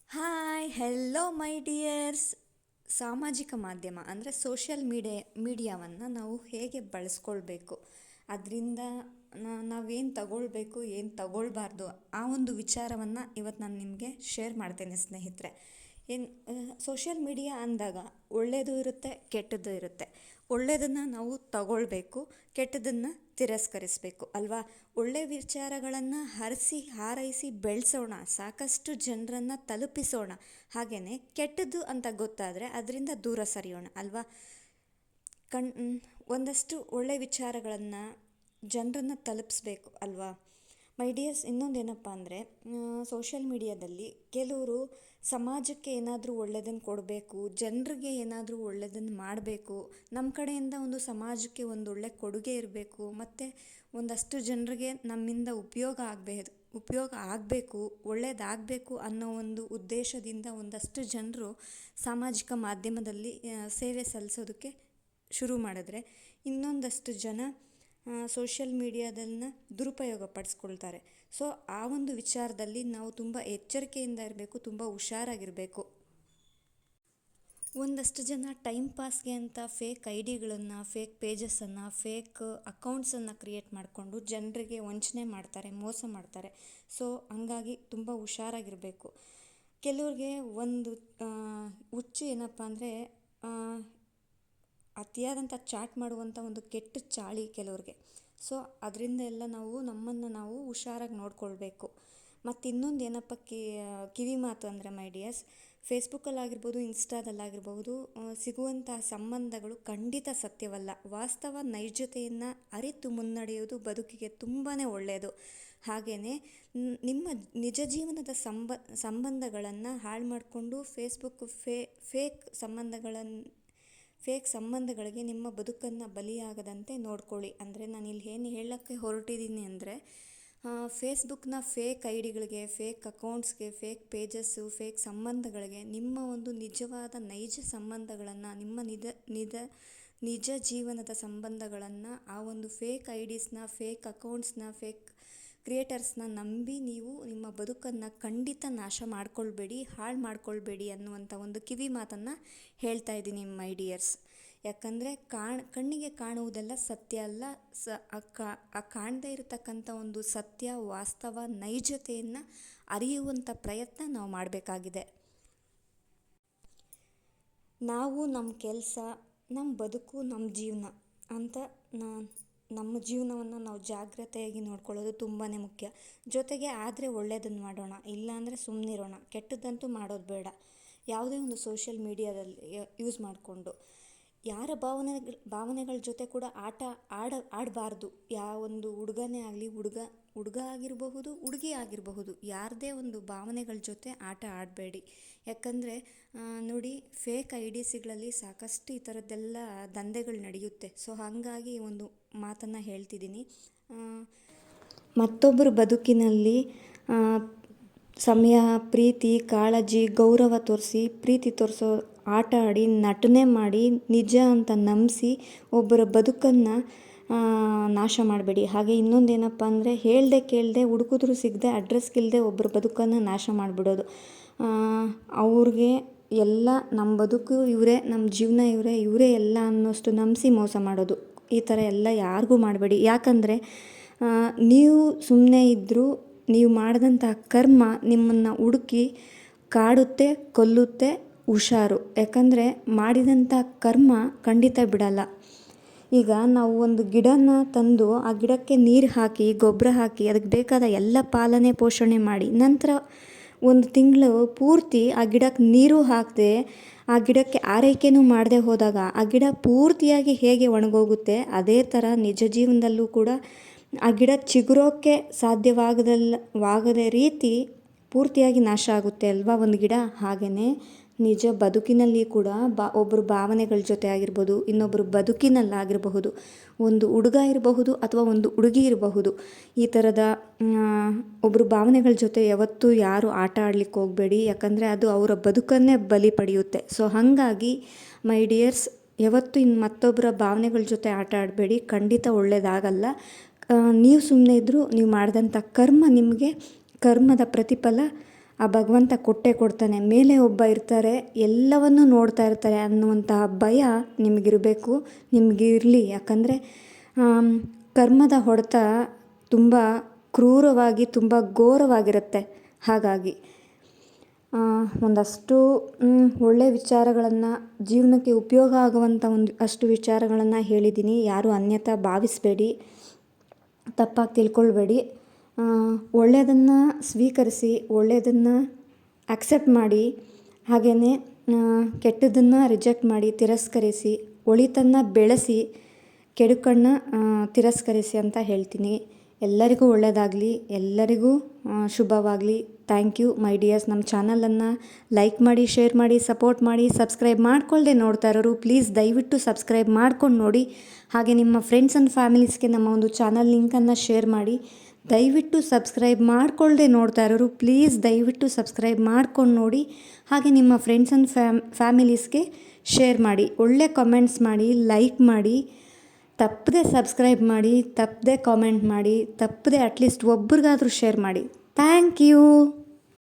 Hi hello ಮೈ dears. ಸಾಮಾಜಿಕ ಮಾಧ್ಯಮ ಅಂದರೆ ಸೋಷಿಯಲ್ ಮೀಡಿಯಾವನ್ನು ನಾವು ಹೇಗೆ ಬಳಸ್ಕೊಳ್ಬೇಕು, ಅದರಿಂದ ನಾವೇನು ತಗೊಳ್ಬೇಕು ಏನು ತಗೊಳ್ಬಾರ್ದು ಆ ಒಂದು ವಿಚಾರವನ್ನು ಇವತ್ತು ನಾನು ನಿಮಗೆ ಶೇರ್ ಮಾಡ್ತೇನೆ ಸ್ನೇಹಿತರೆ. ಏನು ಸೋಷಿಯಲ್ ಮೀಡಿಯಾ ಅಂದಾಗ ಒಳ್ಳೆಯದು ಇರುತ್ತೆ, ಕೆಟ್ಟದ್ದು ಇರುತ್ತೆ. ಒಳ್ಳೆಯದನ್ನು ನಾವು ತಗೊಳ್ಬೇಕು, ಕೆಟ್ಟದನ್ನು ತಿರಸ್ಕರಿಸಬೇಕು ಅಲ್ವಾ. ಒಳ್ಳೆಯ ವಿಚಾರಗಳನ್ನು ಹಾರೈಸಿ ಬೆಳೆಸೋಣ, ಸಾಕಷ್ಟು ಜನರನ್ನು ತಲುಪಿಸೋಣ. ಹಾಗೆಯೇ ಕೆಟ್ಟದ್ದು ಅಂತ ಗೊತ್ತಾದರೆ ಅದರಿಂದ ದೂರ ಸರಿಯೋಣ ಅಲ್ವಾ. ಕಣ್ ಒಂದಷ್ಟು ಒಳ್ಳೆಯ ವಿಚಾರಗಳನ್ನು ಜನರನ್ನು ತಲುಪಿಸ್ಬೇಕು ಅಲ್ವಾ. ಮೈ ಡಿಯರ್ಸ್, ಇನ್ನೊಂದೇನಪ್ಪ ಅಂದರೆ ಸೋಷಿಯಲ್ ಮೀಡಿಯಾದಲ್ಲಿ ಕೆಲವರು ಸಮಾಜಕ್ಕೆ ಏನಾದರೂ ಒಳ್ಳೆಯದನ್ನು ಕೊಡಬೇಕು, ಜನರಿಗೆ ಏನಾದರೂ ಒಳ್ಳೆಯದನ್ನು ಮಾಡಬೇಕು, ನಮ್ಮ ಕಡೆಯಿಂದ ಒಂದು ಸಮಾಜಕ್ಕೆ ಒಂದು ಒಳ್ಳೆಯ ಕೊಡುಗೆ ಇರಬೇಕು, ಮತ್ತು ಒಂದಷ್ಟು ಜನರಿಗೆ ನಮ್ಮಿಂದ ಉಪಯೋಗ ಆಗಬೇಕು, ಒಳ್ಳೆಯದಾಗಬೇಕು ಅನ್ನೋ ಒಂದು ಉದ್ದೇಶದಿಂದ ಒಂದಷ್ಟು ಜನರು ಸಾಮಾಜಿಕ ಮಾಧ್ಯಮದಲ್ಲಿ ಸೇವೆ ಸಲ್ಲಿಸೋದಕ್ಕೆ ಶುರು ಮಾಡಿದ್ರೆ, ಇನ್ನೊಂದಷ್ಟು ಜನ ಸೋಷಿಯಲ್ ಮೀಡಿಯಾದನ್ನು ದುರುಪಯೋಗ ಪಡಿಸ್ಕೊಳ್ತಾರೆ. ಸೊ ಆ ಒಂದು ವಿಚಾರದಲ್ಲಿ ನಾವು ತುಂಬ ಎಚ್ಚರಿಕೆಯಿಂದ ಇರಬೇಕು, ತುಂಬ ಹುಷಾರಾಗಿರಬೇಕು. ಒಂದಷ್ಟು ಜನ ಟೈಮ್ ಪಾಸ್ಗೆ ಅಂತ ಫೇಕ್ ಐಡಿಗಳನ್ನು, ಫೇಕ್ ಪೇಜಸನ್ನು, ಫೇಕ್ ಅಕೌಂಟ್ಸನ್ನು ಕ್ರಿಯೇಟ್ ಮಾಡಿಕೊಂಡು ಜನರಿಗೆ ವಂಚನೆ ಮಾಡ್ತಾರೆ, ಮೋಸ ಮಾಡ್ತಾರೆ. ಸೊ ಹಂಗಾಗಿ ತುಂಬ ಹುಷಾರಾಗಿರಬೇಕು. ಕೆಲವ್ರಿಗೆ ಒಂದು ಹುಚ್ಚು ಏನಪ್ಪ ಅಂದರೆ ಅತಿಯಾದಂಥ ಚಾಟ್ ಮಾಡುವಂಥ ಒಂದು ಕೆಟ್ಟ ಚಾಳಿ ಕೆಲವ್ರಿಗೆ. ಸೊ ಅದರಿಂದ ಎಲ್ಲ ನಮ್ಮನ್ನು ನಾವು ಹುಷಾರಾಗಿ ನೋಡ್ಕೊಳ್ಬೇಕು. ಮತ್ತು ಇನ್ನೊಂದು ಏನಪ್ಪ ಕಿವಿ ಮಾತು ಅಂದರೆ ಮೈ ಡಿಯರ್ಸ್, ಫೇಸ್ಬುಕ್ಕಲ್ಲಾಗಿರ್ಬೋದು, ಇನ್ಸ್ಟಾದಲ್ಲಾಗಿರ್ಬೋದು ಸಿಗುವಂತಹ ಸಂಬಂಧಗಳು ಖಂಡಿತ ಸತ್ಯವಲ್ಲ. ವಾಸ್ತವ ನೈಜತೆಯನ್ನು ಅರಿತು ಮುನ್ನಡೆಯೋದು ಬದುಕಿಗೆ ತುಂಬಾ ಒಳ್ಳೆಯದು. ಹಾಗೆಯೇ ನಿಮ್ಮ ನಿಜ ಜೀವನದ ಸಂಬಂಧಗಳನ್ನು ಹಾಳು ಮಾಡಿಕೊಂಡು ಫೇಕ್ ಸಂಬಂಧಗಳಿಗೆ ನಿಮ್ಮ ಬದುಕನ್ನು ಬಲಿಯಾಗದಂತೆ ನೋಡ್ಕೊಳ್ಳಿ. ಅಂದರೆ ನಾನಿಲ್ಲಿ ಏನು ಹೇಳೋಕ್ಕೆ ಹೊರಟಿದ್ದೀನಿ ಅಂದರೆ, ಫೇಸ್ಬುಕ್ನ ಫೇಕ್ ಐಡಿಗಳಿಗೆ, ಫೇಕ್ ಅಕೌಂಟ್ಸ್ಗೆ, ಫೇಕ್ ಪೇಜಸ್ಸು, ಫೇಕ್ ಸಂಬಂಧಗಳಿಗೆ ನಿಮ್ಮ ಒಂದು ನಿಜವಾದ ನೈಜ ಸಂಬಂಧಗಳನ್ನು, ನಿಮ್ಮ ನಿಜ ಜೀವನದ ಸಂಬಂಧಗಳನ್ನು ಆ ಒಂದು ಫೇಕ್ ಐಡಿಸ್ನ, ಫೇಕ್ ಅಕೌಂಟ್ಸ್ನ, ಫೇಕ್ ಕ್ರಿಯೇಟರ್ಸ್ನ ನಂಬಿ ನೀವು ನಿಮ್ಮ ಬದುಕನ್ನು ಖಂಡಿತ ನಾಶ ಮಾಡ್ಕೊಳ್ಬೇಡಿ, ಹಾಳು ಮಾಡ್ಕೊಳ್ಬೇಡಿ ಅನ್ನುವಂಥ ಒಂದು ಕಿವಿ ಮಾತನ್ನು ಹೇಳ್ತಾ ಇದ್ದೀನಿ ಮೈ ಡಿಯರ್ಸ್. ಯಾಕಂದರೆ ಕಣ್ಣಿಗೆ ಕಾಣುವುದೆಲ್ಲ ಸತ್ಯ ಅಲ್ಲ. ಕಾಣದೇ ಇರತಕ್ಕಂಥ ಒಂದು ಸತ್ಯ, ವಾಸ್ತವ, ನೈಜತೆಯನ್ನು ಅರಿಯುವಂಥ ಪ್ರಯತ್ನ ನಾವು ಮಾಡಬೇಕಾಗಿದೆ. ನಾವು ನಮ್ಮ ಕೆಲಸ, ನಮ್ಮ ಬದುಕು, ನಮ್ಮ ಜೀವನ ಅಂತ ನಮ್ಮ ಜೀವನವನ್ನು ನಾವು ಜಾಗ್ರತೆಯಾಗಿ ನೋಡ್ಕೊಳ್ಳೋದು ತುಂಬಾ ಮುಖ್ಯ. ಜೊತೆಗೆ ಆದರೆ ಒಳ್ಳೆಯದನ್ನು ಮಾಡೋಣ, ಇಲ್ಲಾಂದರೆ ಸುಮ್ಮನಿರೋಣ. ಕೆಟ್ಟದ್ದಂತೂ ಮಾಡೋದು ಬೇಡ. ಯಾವುದೇ ಒಂದು ಸೋಷಿಯಲ್ ಮೀಡಿಯಾದಲ್ಲಿ ಯೂಸ್ ಮಾಡಿಕೊಂಡು ಯಾರ ಭಾವನೆಗಳ ಜೊತೆ ಕೂಡ ಆಡಬಾರ್ದು. ಯಾವೊಂದು ಹುಡುಗನೇ ಆಗಲಿ, ಹುಡುಗ ಆಗಿರಬಹುದು, ಹುಡುಗಿ ಆಗಿರಬಹುದು, ಯಾರದೇ ಒಂದು ಭಾವನೆಗಳ ಜೊತೆ ಆಟ ಆಡಬೇಡಿ. ಯಾಕಂದರೆ ನೋಡಿ, ಫೇಕ್ ಐಡಿಸಿಗಳಲ್ಲಿ ಸಾಕಷ್ಟು ಈ ಥರದ್ದೆಲ್ಲ ದಂಧೆಗಳು ನಡೆಯುತ್ತೆ. ಸೊ ಹಾಗಾಗಿ ಒಂದು ಮಾತನ್ನು ಹೇಳ್ತಿದ್ದೀನಿ. ಮತ್ತೊಬ್ಬರ ಬದುಕಿನಲ್ಲಿ ಸಮಯ, ಪ್ರೀತಿ, ಕಾಳಜಿ, ಗೌರವ ತೋರಿಸಿ, ಪ್ರೀತಿ ತೋರಿಸೋ ಆಟ ಆಡಿ, ನಟನೆ ಮಾಡಿ, ನಿಜ ಅಂತ ನಂಬಿಸಿ ಒಬ್ಬರ ಬದುಕನ್ನು ನಾಶ ಮಾಡಬೇಡಿ. ಹಾಗೆ ಇನ್ನೊಂದೇನಪ್ಪ ಅಂದರೆ, ಹೇಳ್ದೆ ಕೇಳದೆ, ಹುಡುಕಿದ್ರು ಸಿಗದೆ, ಅಡ್ರೆಸ್ಗಿಲ್ಲದೆ ಒಬ್ಬರ ಬದುಕನ್ನು ನಾಶ ಮಾಡಿಬಿಡೋದು. ಅವ್ರಿಗೆ ಎಲ್ಲ ನಮ್ಮ ಬದುಕು ಇವರೇ, ನಮ್ಮ ಜೀವನ ಇವರೇ ಎಲ್ಲ ಅನ್ನೋಷ್ಟು ನಂಬಿಸಿ ಮೋಸ ಮಾಡೋದು. ಈ ಥರ ಎಲ್ಲ ಯಾರಿಗೂ ಮಾಡಬೇಡಿ. ಯಾಕಂದರೆ ನೀವು ಸುಮ್ಮನೆ ಇದ್ದರೂ ನೀವು ಮಾಡಿದಂಥ ಕರ್ಮ ನಿಮ್ಮನ್ನು ಹುಡುಕಿ ಕಾಡುತ್ತೆ, ಕೊಲ್ಲುತ್ತೆ. ಹುಷಾರು. ಯಾಕಂದರೆ ಮಾಡಿದಂಥ ಕರ್ಮ ಖಂಡಿತ ಬಿಡಲ್ಲ. ಈಗ ನಾವು ಒಂದು ಗಿಡನ ತಂದು ಆ ಗಿಡಕ್ಕೆ ನೀರು ಹಾಕಿ, ಗೊಬ್ಬರ ಹಾಕಿ, ಅದಕ್ಕೆ ಬೇಕಾದ ಎಲ್ಲ ಪಾಲನೆ ಪೋಷಣೆ ಮಾಡಿ, ನಂತರ ಒಂದು ತಿಂಗಳು ಪೂರ್ತಿ ಆ ಗಿಡಕ್ಕೆ ನೀರು ಹಾಕದೆ, ಆ ಗಿಡಕ್ಕೆ ಆರೈಕೆನೂ ಮಾಡದೆ ಹೋದಾಗ ಆ ಗಿಡ ಪೂರ್ತಿಯಾಗಿ ಹೇಗೆ ಒಣಗೋಗುತ್ತೆ, ಅದೇ ಥರ ನಿಜ ಜೀವನದಲ್ಲೂ ಕೂಡ ಆ ಗಿಡ ಚಿಗುರೋಕ್ಕೆ ಸಾಧ್ಯವಾಗದೇ ರೀತಿ ಪೂರ್ತಿಯಾಗಿ ನಾಶ ಆಗುತ್ತೆ ಅಲ್ವಾ ಒಂದು ಗಿಡ. ಹಾಗೆಯೇ ನಿಜ ಬದುಕಿನಲ್ಲಿ ಕೂಡ ಒಬ್ಬರು ಭಾವನೆಗಳ ಜೊತೆ ಆಗಿರ್ಬೋದು, ಇನ್ನೊಬ್ಬರು ಬದುಕಿನಲ್ಲಾಗಿರಬಹುದು, ಒಂದು ಹುಡುಗ ಇರಬಹುದು ಅಥವಾ ಒಂದು ಹುಡುಗಿ ಇರಬಹುದು, ಈ ಥರದ ಒಬ್ಬರು ಭಾವನೆಗಳ ಜೊತೆ ಯಾವತ್ತೂ ಯಾರು ಆಟ ಆಡಲಿಕ್ಕೆ ಹೋಗಬೇಡಿ. ಯಾಕಂದರೆ ಅದು ಅವರ ಬದುಕನ್ನೇ ಬಲಿ ಪಡೆಯುತ್ತೆ. ಸೊ ಹಾಗಾಗಿ ಮೈ ಡಿಯರ್ಸ್, ಯಾವತ್ತೂ ಮತ್ತೊಬ್ಬರ ಭಾವನೆಗಳ ಜೊತೆ ಆಟ ಆಡಬೇಡಿ. ಖಂಡಿತ ಒಳ್ಳೆಯದಾಗಲ್ಲ. ನೀವು ಸುಮ್ಮನೆ ಇದ್ದರೂ ನೀವು ಮಾಡಿದಂಥ ಕರ್ಮ ನಿಮಗೆ ಕರ್ಮದ ಪ್ರತಿಫಲ ಆ ಭಗವಂತ ಕೊಟ್ಟೇ ಕೊಡ್ತಾನೆ. ಮೇಲೆ ಒಬ್ಬ ಇರ್ತಾರೆ, ಎಲ್ಲವನ್ನೂ ನೋಡ್ತಾ ಇರ್ತಾರೆ ಅನ್ನುವಂತಹ ಭಯ ನಿಮಗಿರಬೇಕು, ನಿಮಗಿರಲಿ. ಯಾಕಂದರೆ ಕರ್ಮದ ಹೊಡೆತ ತುಂಬ ಕ್ರೂರವಾಗಿ, ತುಂಬ ಘೋರವಾಗಿರುತ್ತೆ. ಹಾಗಾಗಿ ಒಂದಷ್ಟು ಒಳ್ಳೆಯ ವಿಚಾರಗಳನ್ನು, ಜೀವನಕ್ಕೆ ಉಪಯೋಗ ಆಗುವಂಥ ಅಷ್ಟು ವಿಚಾರಗಳನ್ನು ಹೇಳಿದ್ದೀನಿ. ಯಾರೂ ಅನ್ಯಥಾ ಭಾವಿಸಬೇಡಿ, ತಪ್ಪಾಗಿ ತಿಳ್ಕೊಳ್ಬೇಡಿ. ಒಳ್ಳೆಯದನ್ನು ಸ್ವೀಕರಿಸಿ, ಒಳ್ಳೆಯದನ್ನು ಅಕ್ಸೆಪ್ಟ್ ಮಾಡಿ, ಹಾಗೆಯೇ ಕೆಟ್ಟದ್ದನ್ನು ರಿಜೆಕ್ಟ್ ಮಾಡಿ, ತಿರಸ್ಕರಿಸಿ, ಒಳಿತನ್ನು ಬೆಳೆಸಿ, ಕೆಡುಕನ್ನು ತಿರಸ್ಕರಿಸಿ ಅಂತ ಹೇಳ್ತೀನಿ. ಎಲ್ಲರಿಗೂ ಒಳ್ಳೆಯದಾಗಲಿ, ಎಲ್ಲರಿಗೂ ಶುಭವಾಗಲಿ. Thank you my dears. ನಮ್ಮ ಚಾನಲನ್ನು ಲೈಕ್ ಮಾಡಿ, ಶೇರ್ ಮಾಡಿ, ಸಪೋರ್ಟ್ ಮಾಡಿ. ಸಬ್ಸ್ಕ್ರೈಬ್ ಮಾಡ್ಕೊಳ್ಳದೆ ನೋಡ್ತಾ ಇರೋರು ಪ್ಲೀಸ್ ದಯವಿಟ್ಟು ಸಬ್ಸ್ಕ್ರೈಬ್ ಮಾಡ್ಕೊಂಡು ನೋಡಿ. ಹಾಗೆ ನಿಮ್ಮ ಫ್ರೆಂಡ್ಸ್ ಆ್ಯಂಡ್ ಫ್ಯಾಮಿಲೀಸ್ಗೆ ನಮ್ಮ ಒಂದು ಚಾನಲ್ ಲಿಂಕನ್ನು ಶೇರ್ ಮಾಡಿ. ದಯವಿಟ್ಟು ಸಬ್ಸ್ಕ್ರೈಬ್ ಮಾಡ್ಕೊಳ್ಳದೆ ನೋಡ್ತಾ ಇರೋರು ಪ್ಲೀಸ್ ದಯವಿಟ್ಟು ಸಬ್ಸ್ಕ್ರೈಬ್ ಮಾಡ್ಕೊಂಡು ನೋಡಿ. ಹಾಗೆ ನಿಮ್ಮ ಫ್ರೆಂಡ್ಸ್ ಆ್ಯಂಡ್ ಫ್ಯಾಮಿಲೀಸ್ಗೆ ಶೇರ್ ಮಾಡಿ, ಒಳ್ಳೆ ಕಮೆಂಟ್ಸ್ ಮಾಡಿ, ಲೈಕ್ ಮಾಡಿ, ತಪ್ಪದೆ ಸಬ್ಸ್ಕ್ರೈಬ್ ಮಾಡಿ, ತಪ್ಪದೆ ಕಾಮೆಂಟ್ ಮಾಡಿ, ತಪ್ಪದೆ ಅಟ್ಲೀಸ್ಟ್ ಒಬ್ರಿಗಾದರೂ ಶೇರ್ ಮಾಡಿ. Thank you.